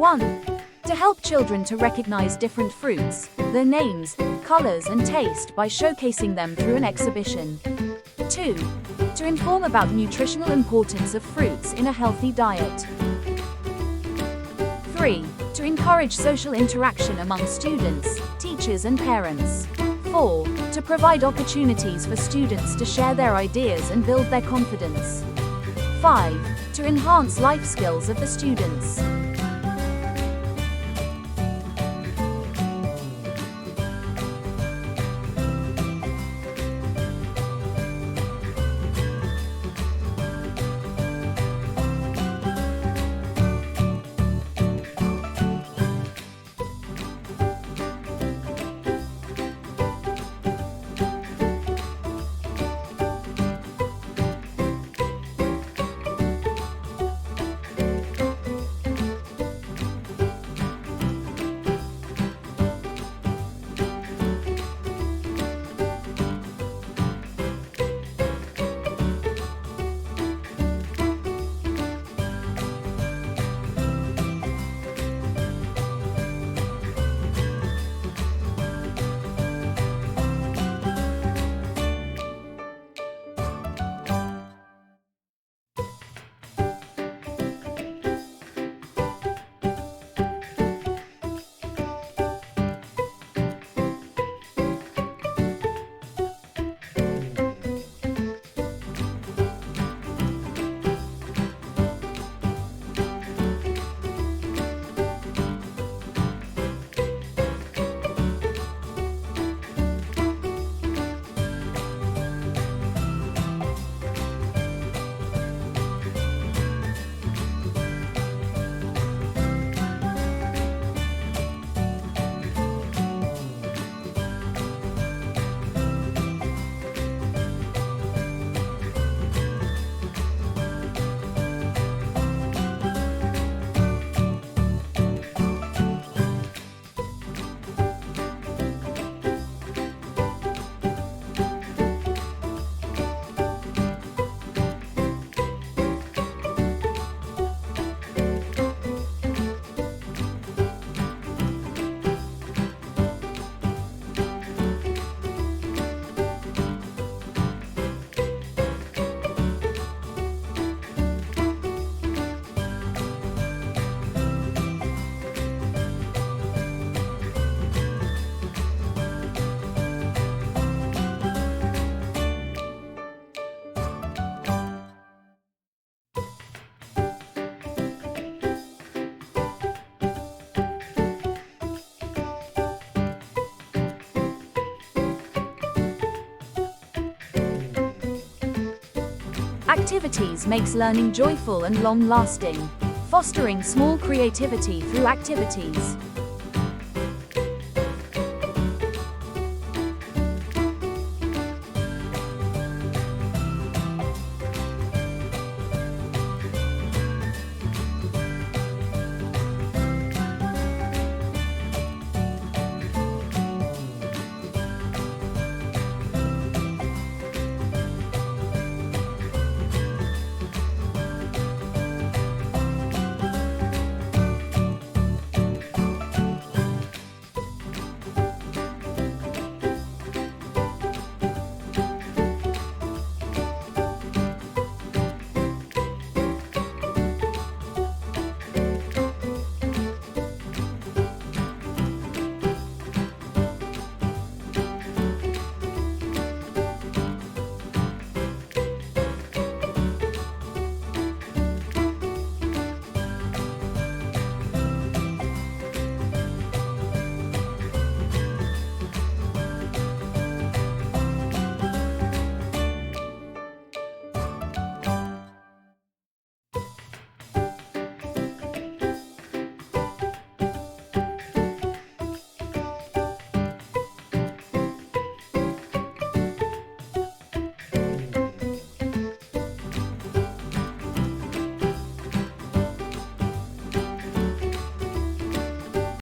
1. To help children to recognize different fruits, their names, colors, and taste by showcasing them through an exhibition. 2. To inform about nutritional importance of fruits in a healthy diet. 3. To encourage social interaction among students, teachers, and parents. 4. To provide opportunities for students to share their ideas and build their confidence. 5. To enhance life skills of the students. Activities makes learning joyful and long-lasting, fostering small creativity through activities.